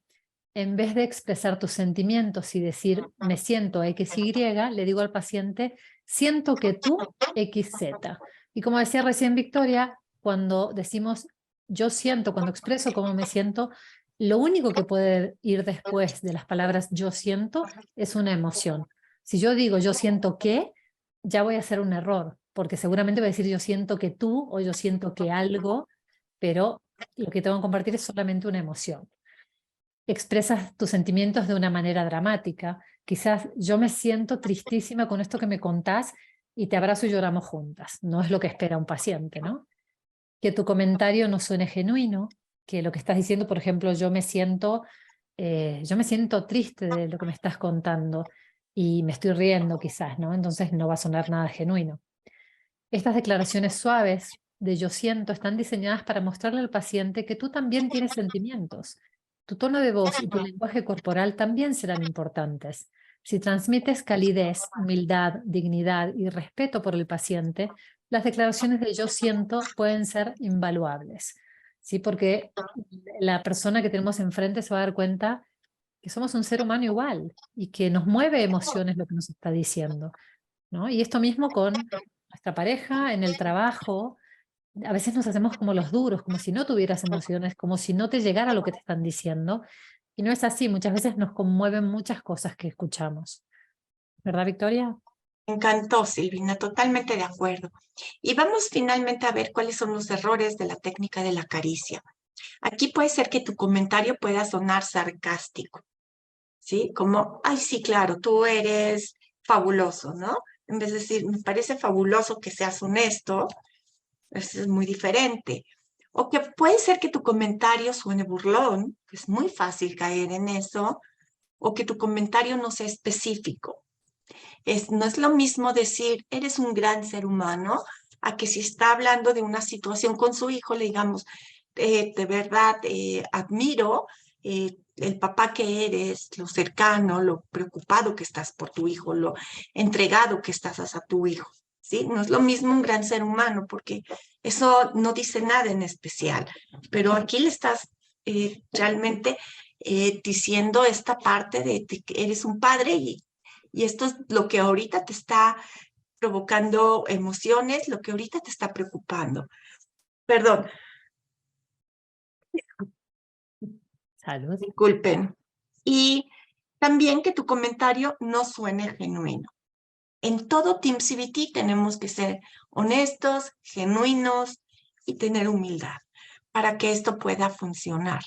En vez de expresar tus sentimientos y decir me siento XY, le digo al paciente siento que tú XZ. Y como decía recién Victoria, cuando decimos yo siento, cuando expreso cómo me siento, lo único que puede ir después de las palabras yo siento es una emoción. Si yo digo yo siento que, ya voy a hacer un error, porque seguramente voy a decir yo siento que tú o yo siento que algo, pero lo que tengo que compartir es solamente una emoción. Expresas tus sentimientos de una manera dramática. Quizás yo me siento tristísima con esto que me contás y te abrazo y lloramos juntas. No es lo que espera un paciente, ¿no? Que tu comentario no suene genuino, que lo que estás diciendo, por ejemplo, yo me siento triste de lo que me estás contando y me estoy riendo quizás, ¿no? Entonces no va a sonar nada genuino. Estas declaraciones suaves de yo siento están diseñadas para mostrarle al paciente que tú también tienes sentimientos. Tu tono de voz y tu lenguaje corporal también serán importantes. Si transmites calidez, humildad, dignidad y respeto por el paciente, las declaraciones de yo siento pueden ser invaluables. ¿Sí? Porque la persona que tenemos enfrente se va a dar cuenta que somos un ser humano igual y que nos mueve emociones lo que nos está diciendo, ¿no? Y esto mismo con nuestra pareja, en el trabajo, a veces nos hacemos como los duros, como si no tuvieras emociones, como si no te llegara lo que te están diciendo. Y no es así, muchas veces nos conmueven muchas cosas que escuchamos. ¿Verdad, Victoria? Me encantó, Silvina, totalmente de acuerdo. Y vamos finalmente a ver cuáles son los errores de la técnica de la caricia. Aquí puede ser que tu comentario pueda sonar sarcástico, ¿sí? Como, ay, sí, claro, tú eres fabuloso, ¿no? En vez de decir, me parece fabuloso que seas honesto, eso es muy diferente. O que puede ser que tu comentario suene burlón, que es muy fácil caer en eso, o que tu comentario no sea específico. No es lo mismo decir, eres un gran ser humano, a que si está hablando de una situación con su hijo, le digamos, de verdad, admiro el papá que eres, lo cercano, lo preocupado que estás por tu hijo, lo entregado que estás a tu hijo. ¿Sí? No es lo mismo un gran ser humano, porque eso no dice nada en especial, pero aquí le estás realmente diciendo esta parte de que eres un padre y esto es lo que ahorita te está provocando emociones, lo que ahorita te está preocupando. Perdón, Salud. disculpen. Y también que tu comentario no suene genuino. En todo Team CBT tenemos que ser honestos, genuinos y tener humildad para que esto pueda funcionar.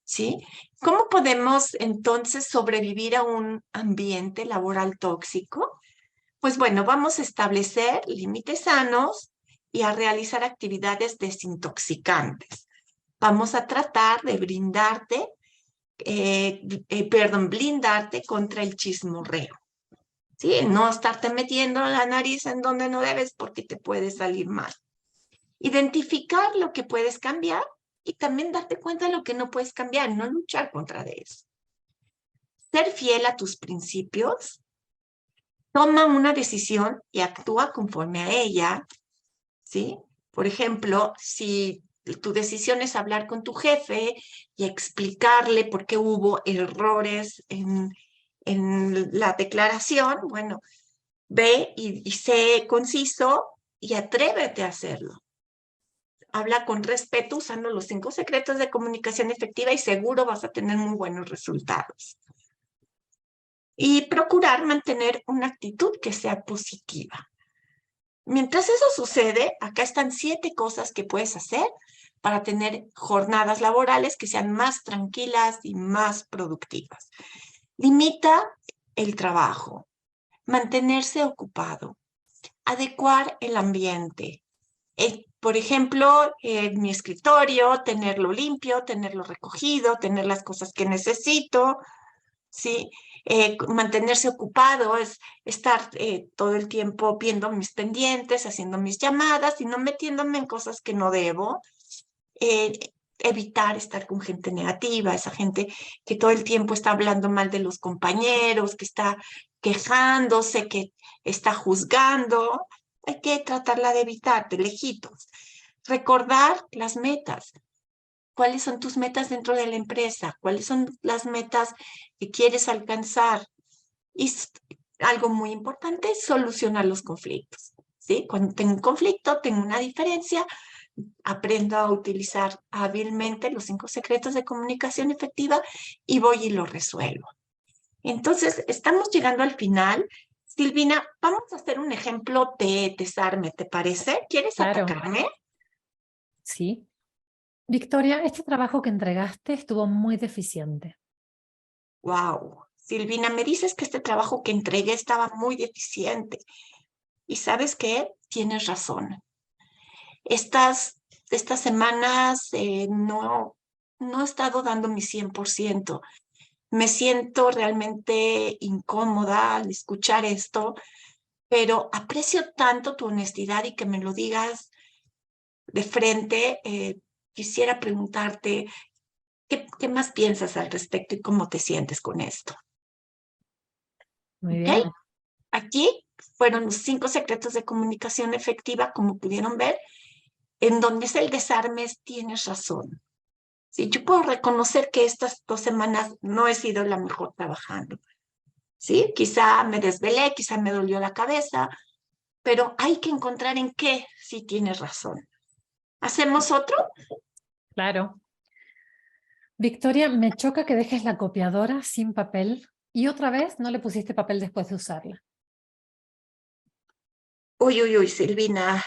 ¿Sí? ¿Cómo podemos entonces sobrevivir a un ambiente laboral tóxico? Pues bueno, vamos a establecer límites sanos y a realizar actividades desintoxicantes. Vamos a tratar de blindarte contra el chismorreo. ¿Sí? No estarte metiendo la nariz en donde no debes porque te puede salir mal. Identificar lo que puedes cambiar y también darte cuenta de lo que no puedes cambiar, no luchar contra de eso. Ser fiel a tus principios. Toma una decisión y actúa conforme a ella, ¿sí? Por ejemplo, si tu decisión es hablar con tu jefe y explicarle por qué hubo errores en la declaración, bueno, ve y sé conciso y atrévete a hacerlo. Habla con respeto usando los 5 secretos de comunicación efectiva y seguro vas a tener muy buenos resultados. Y procurar mantener una actitud que sea positiva. Mientras eso sucede, acá están 7 cosas que puedes hacer para tener jornadas laborales que sean más tranquilas y más productivas. Limita el trabajo, mantenerse ocupado, adecuar el ambiente. Por ejemplo, en mi escritorio, tenerlo limpio, tenerlo recogido, tener las cosas que necesito, ¿sí? Mantenerse ocupado es estar todo el tiempo viendo mis pendientes, haciendo mis llamadas y no metiéndome en cosas que no debo. Evitar estar con gente negativa, esa gente que todo el tiempo está hablando mal de los compañeros, que está quejándose, que está juzgando. Hay que tratarla de evitar, de lejitos. Recordar las metas. ¿Cuáles son tus metas dentro de la empresa? ¿Cuáles son las metas que quieres alcanzar? Y algo muy importante es solucionar los conflictos. ¿Sí? Cuando tengo un conflicto, tengo una diferencia, aprendo a utilizar hábilmente los 5 secretos de comunicación efectiva y voy y lo resuelvo. Entonces, estamos llegando al final. Silvina, vamos a hacer un ejemplo de desarme, ¿te parece? ¿Quieres Claro. atacarme? Sí. Victoria, este trabajo que entregaste estuvo muy deficiente. Wow. Silvina, me dices que este trabajo que entregué estaba muy deficiente. ¿Y sabes qué? Tienes razón. Estas semanas no he estado dando mi 100%. Me siento realmente incómoda al escuchar esto, pero aprecio tanto tu honestidad y que me lo digas de frente. Quisiera preguntarte, ¿qué más piensas al respecto y cómo te sientes con esto? Muy ¿Ok? bien. Aquí fueron los 5 secretos de comunicación efectiva, como pudieron ver, en donde es el desarme, tienes razón. Sí, yo puedo reconocer que estas 2 semanas no he sido la mejor trabajando. Sí, quizá me desvelé, quizá me dolió la cabeza, pero hay que encontrar en qué sí tienes razón. ¿Hacemos otro? Claro. Victoria, me choca que dejes la copiadora sin papel y otra vez no le pusiste papel después de usarla. Uy, uy, uy, Silvina,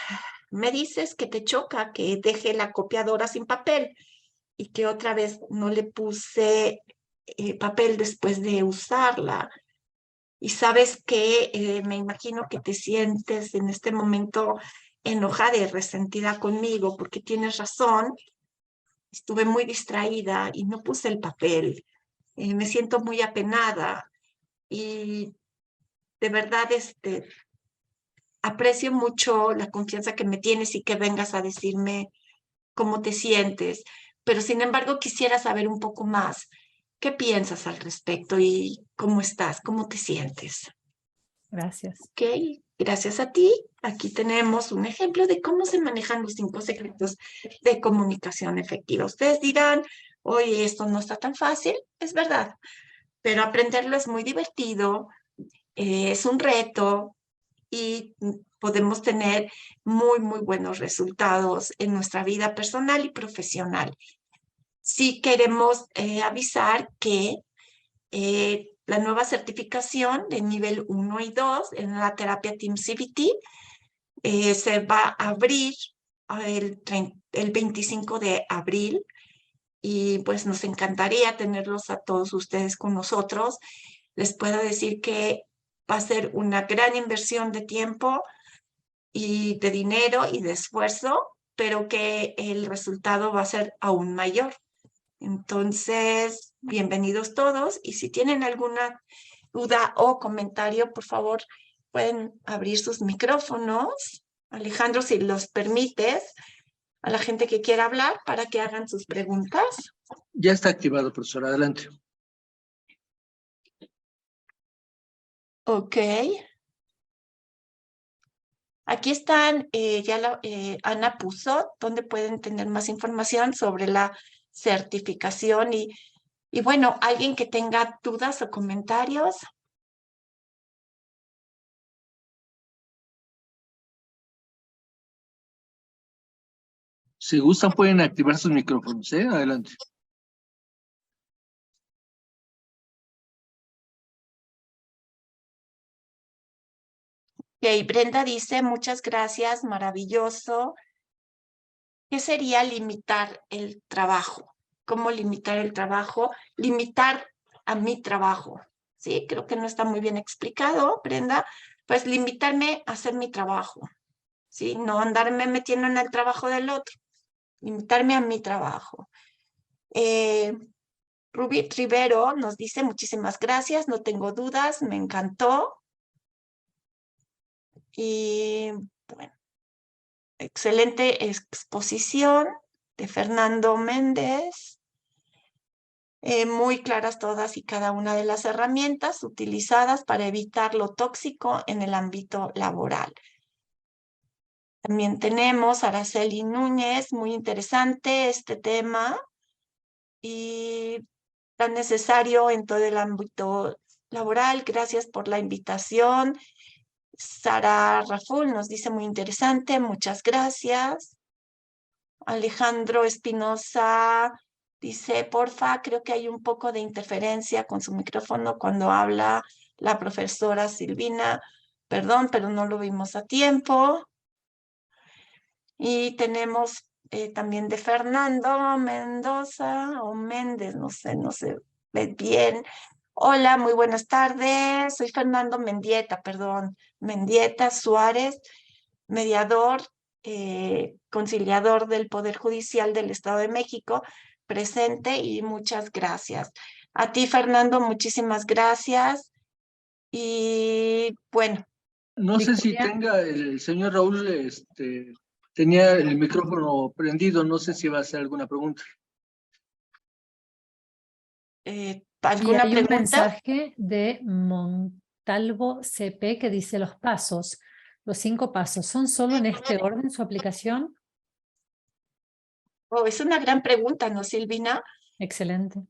me dices que te choca que deje la copiadora sin papel y que otra vez no le puse papel después de usarla. Y sabes que me imagino que te sientes en este momento enojada y resentida conmigo porque tienes razón. Estuve muy distraída y no puse el papel. Me siento muy apenada y de verdad aprecio mucho la confianza que me tienes y que vengas a decirme cómo te sientes, pero sin embargo quisiera saber un poco más. ¿Qué piensas al respecto y cómo estás? ¿Cómo te sientes? Gracias. Ok, gracias a ti. Aquí tenemos un ejemplo de cómo se manejan los 5 secretos de comunicación efectiva. Ustedes dirán, oye, esto no está tan fácil. Es verdad, pero aprenderlo es muy divertido, es un reto y podemos tener muy, muy buenos resultados en nuestra vida personal y profesional. Sí queremos avisar que la nueva certificación de nivel 1 y 2 en la terapia Team CBT se va a abrir el 25 de abril y pues nos encantaría tenerlos a todos ustedes con nosotros. Les puedo decir que va a ser una gran inversión de tiempo y de dinero y de esfuerzo, pero que el resultado va a ser aún mayor. Entonces, bienvenidos todos y si tienen alguna duda o comentario, por favor, pueden abrir sus micrófonos. Alejandro, si los permites, a la gente que quiera hablar para que hagan sus preguntas. Ya está activado, profesor. Adelante. Ok. Aquí están, Ana puso, donde pueden tener más información sobre la certificación y bueno, alguien que tenga dudas o comentarios. Si gustan, pueden activar sus micrófonos, ¿eh? Adelante. Ok, Brenda dice, muchas gracias, maravilloso. ¿Qué sería limitar el trabajo? ¿Cómo limitar el trabajo? Limitar a mi trabajo. Sí, creo que no está muy bien explicado, Brenda. Pues limitarme a hacer mi trabajo. Sí, no andarme metiendo en el trabajo del otro. Limitarme a mi trabajo. Eh, Rubí Rivero nos dice muchísimas gracias, no tengo dudas, me encantó. Y bueno, excelente exposición de Fernando Méndez. Muy claras todas y cada una de las herramientas utilizadas para evitar lo tóxico en el ámbito laboral. También tenemos a Araceli Núñez, muy interesante este tema y tan necesario en todo el ámbito laboral. Gracias por la invitación. Sara Raful nos dice muy interesante, muchas gracias. Alejandro Espinosa dice, porfa, creo que hay un poco de interferencia con su micrófono cuando habla la profesora Silvina. Perdón, pero no lo vimos a tiempo. Y tenemos también de Fernando Mendoza o Méndez, no sé ve bien. Hola, muy buenas tardes. Soy Fernando Mendieta, perdón, Mendieta Suárez, mediador, conciliador del Poder Judicial del Estado de México, presente y muchas gracias. A ti, Fernando, muchísimas gracias. Y bueno, No sé si Victoria. tenga el señor Raúl, tenía el micrófono prendido, no sé si va a hacer alguna pregunta. Y ¿Alguna hay un pregunta? mensaje de Montalvo CP que dice los 5 pasos, ¿son solo en este orden su aplicación? Oh, es una gran pregunta, ¿no, Silvina? Excelente.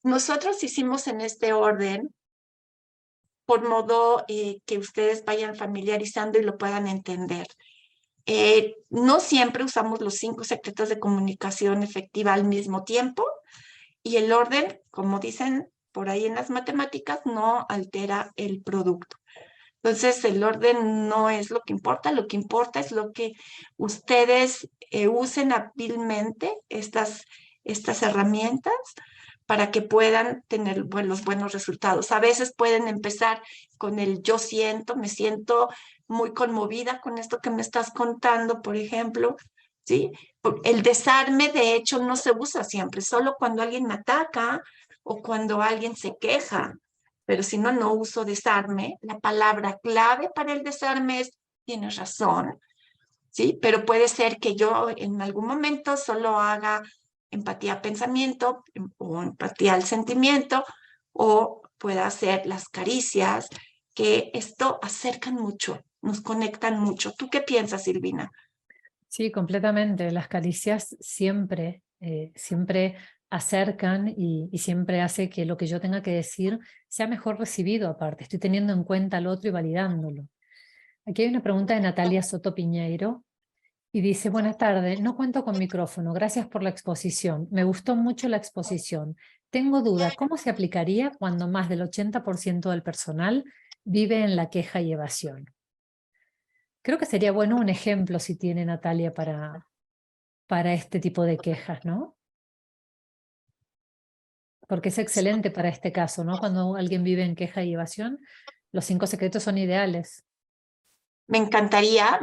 Nosotros hicimos en este orden por modo que ustedes vayan familiarizando y lo puedan entender. No siempre usamos los 5 secretos de comunicación efectiva al mismo tiempo y el orden, como dicen por ahí en las matemáticas, no altera el producto. Entonces, el orden no es lo que importa es lo que ustedes usen hábilmente estas herramientas para que puedan tener los buenos resultados. A veces pueden empezar con el yo siento, me siento muy conmovida con esto que me estás contando, por ejemplo, ¿sí? El desarme, de hecho, no se usa siempre, solo cuando alguien me ataca o cuando alguien se queja, pero si no, no uso desarme. La palabra clave para el desarme es, tienes razón, ¿sí? Pero puede ser que yo en algún momento solo haga empatía al pensamiento o empatía al sentimiento, o pueda hacer las caricias, que esto acercan mucho, nos conectan mucho. ¿Tú qué piensas, Silvina? Sí, completamente. Las caricias siempre, siempre acercan y siempre hace que lo que yo tenga que decir sea mejor recibido aparte. Estoy teniendo en cuenta al otro y validándolo. Aquí hay una pregunta de Natalia Soto Piñeiro y dice, buenas tardes, no cuento con micrófono, gracias por la exposición. Me gustó mucho la exposición. Tengo duda, ¿cómo se aplicaría cuando más del 80% del personal vive en la queja y evasión? Creo que sería bueno un ejemplo si tiene Natalia para este tipo de quejas, ¿no? Porque es excelente para este caso, ¿no? Cuando alguien vive en queja y evasión, los 5 secretos son ideales. Me encantaría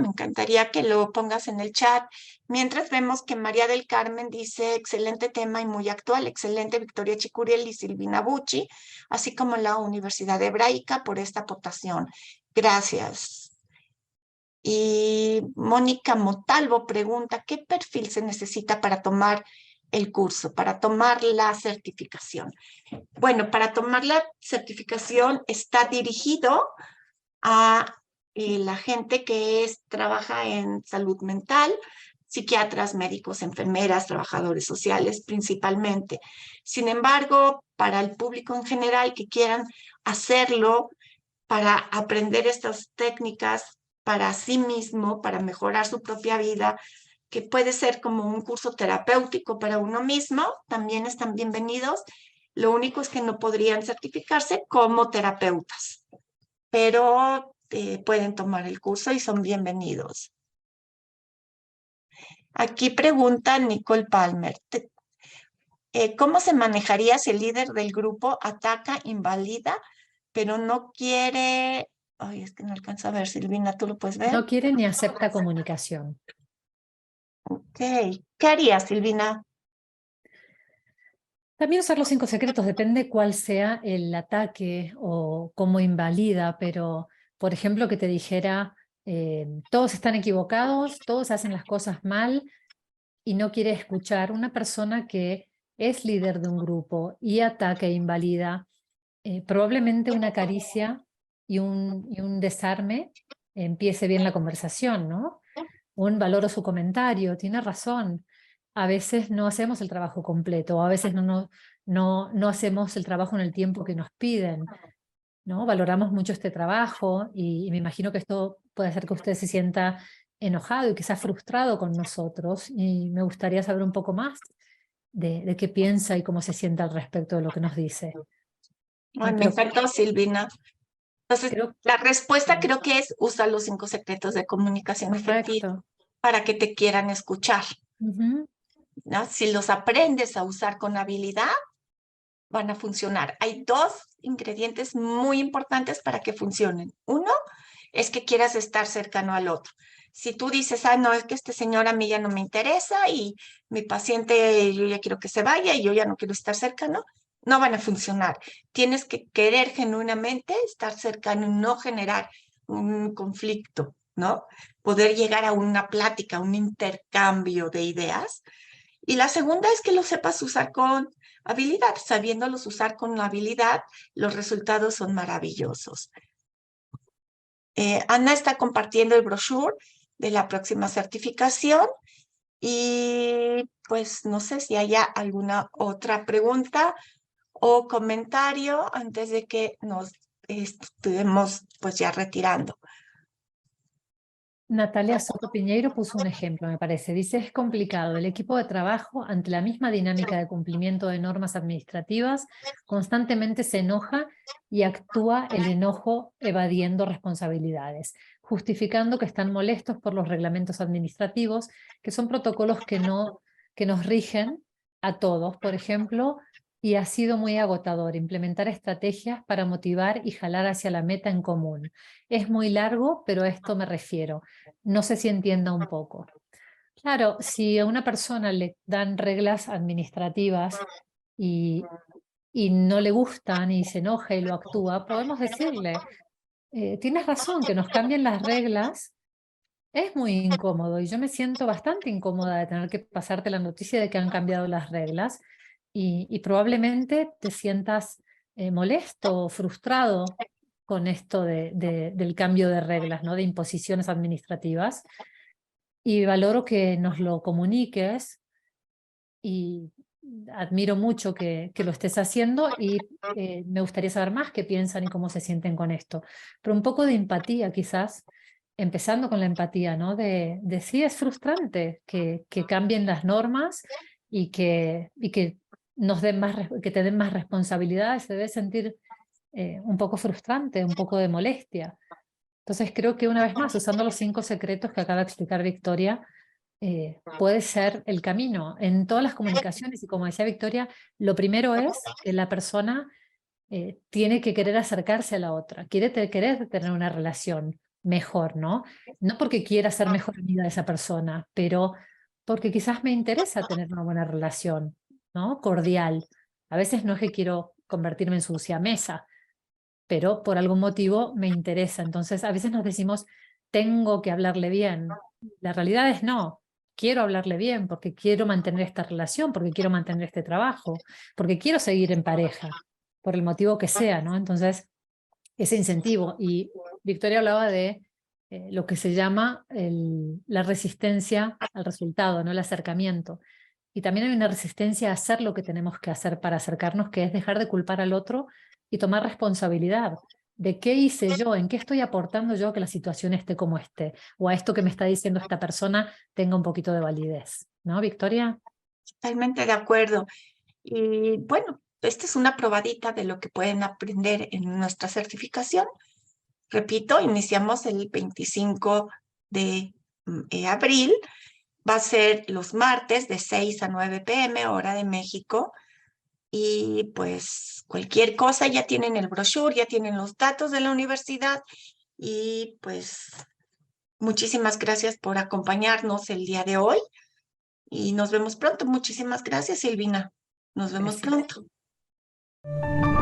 que lo pongas en el chat. Mientras vemos que María del Carmen dice, excelente tema y muy actual, excelente Victoria Chicuriel y Silvina Bucci, así como la Universidad Hebraica por esta aportación. Gracias. Y Mónica Motalvo pregunta, ¿qué perfil se necesita para tomar el curso, para tomar la certificación? Bueno, para tomar la certificación está dirigido a la gente que trabaja en salud mental, psiquiatras, médicos, enfermeras, trabajadores sociales principalmente. Sin embargo, para el público en general que quieran hacerlo para aprender estas técnicas para sí mismo, para mejorar su propia vida, que puede ser como un curso terapéutico para uno mismo, también están bienvenidos. Lo único es que no podrían certificarse como terapeutas, pero pueden tomar el curso y son bienvenidos. Aquí pregunta Nicole Palmer, ¿cómo se manejaría si el líder del grupo ataca, invalida, pero no quiere? Ay, es que no alcanzo a ver, Silvina, ¿tú lo puedes ver? No quiere ni acepta comunicación. Ok, ¿qué haría, Silvina? También usar los 5 secretos, depende cuál sea el ataque o cómo invalida, pero por ejemplo que te dijera, todos están equivocados, todos hacen las cosas mal y no quiere escuchar. Una persona que es líder de un grupo y ataca e invalida, probablemente una caricia y un desarme empiece bien la conversación, ¿no? Valoro su comentario, tiene razón. A veces no hacemos el trabajo completo, o a veces no hacemos el trabajo en el tiempo que nos piden, ¿no? Valoramos mucho este trabajo y me imagino que esto puede hacer que usted se sienta enojado y quizás frustrado con nosotros, y me gustaría saber un poco más de qué piensa y cómo se siente al respecto de lo que nos dice. Ay, me encantó, Silvina. Entonces, Creo, la respuesta creo que es usa los 5 secretos de comunicación efectiva correcto. para que te quieran escuchar, Ujú. ¿no? Si los aprendes a usar con habilidad, van a funcionar. Hay 2 ingredientes muy importantes para que funcionen. Uno es que quieras estar cercano al otro. Si tú dices, ah, no, es que este señor a mí ya no me interesa y mi paciente yo ya quiero que se vaya y yo ya no quiero estar cercano, no van a funcionar. Tienes que querer genuinamente estar cercano y no generar un conflicto, ¿no? Poder llegar a una plática, un intercambio de ideas. Y la segunda es que lo sepas usar con habilidad. Sabiéndolos usar con habilidad, los resultados son maravillosos. Ana está compartiendo el brochure de la próxima certificación y pues no sé si haya alguna otra pregunta o comentario antes de que nos estemos pues ya retirando. Natalia Soto Piñeiro puso un ejemplo, me parece. Dice, es complicado. El equipo de trabajo, ante la misma dinámica de cumplimiento de normas administrativas, constantemente se enoja y actúa el enojo evadiendo responsabilidades, justificando que están molestos por los reglamentos administrativos, que son protocolos que nos rigen a todos, por ejemplo, y ha sido muy agotador implementar estrategias para motivar y jalar hacia la meta en común. Es muy largo, pero a esto me refiero. No sé si entienda un poco. Claro, si a una persona le dan reglas administrativas y no le gustan y se enoja y lo actúa, podemos decirle, tienes razón, que nos cambien las reglas es muy incómodo y yo me siento bastante incómoda de tener que pasarte la noticia de que han cambiado las reglas y probablemente te sientas molesto o frustrado con esto del cambio de reglas, ¿no? De imposiciones administrativas. Y valoro que nos lo comuniques y admiro mucho que lo estés haciendo y me gustaría saber más qué piensan y cómo se sienten con esto. Pero un poco de empatía quizás, empezando con la empatía, ¿no? De sí es frustrante que cambien las normas y que nos den que te den más responsabilidades, se debe sentir un poco frustrante, un poco de molestia. Entonces creo que una vez más, usando los 5 secretos que acaba de explicar Victoria, puede ser el camino en todas las comunicaciones. Y como decía Victoria, lo primero es que la persona tiene que querer acercarse a la otra, querer tener una relación mejor, ¿no? No porque quiera ser mejor amiga de esa persona, pero porque quizás me interesa tener una buena relación, ¿no? Cordial. A veces no es que quiero convertirme en su siamesa, pero por algún motivo me interesa. Entonces a veces nos decimos, tengo que hablarle bien. La realidad es no, quiero hablarle bien porque quiero mantener esta relación, porque quiero mantener este trabajo, porque quiero seguir en pareja, por el motivo que sea, ¿no? Entonces, ese incentivo. Y Victoria hablaba de lo que se llama la resistencia al resultado, ¿no? El acercamiento. Y también hay una resistencia a hacer lo que tenemos que hacer para acercarnos, que es dejar de culpar al otro y tomar responsabilidad de qué hice yo, en qué estoy aportando yo a que la situación esté como esté, o a esto que me está diciendo esta persona tenga un poquito de validez. ¿No, Victoria? Totalmente de acuerdo. Y bueno, esta es una probadita de lo que pueden aprender en nuestra certificación. Repito, iniciamos el 25 de abril. Va a ser los martes de 6 a 9 p.m. hora de México. Y pues cualquier cosa, ya tienen el brochure, ya tienen los datos de la universidad. Y pues muchísimas gracias por acompañarnos el día de hoy. Y nos vemos pronto. Muchísimas gracias, Silvina. Nos vemos Gracias. pronto.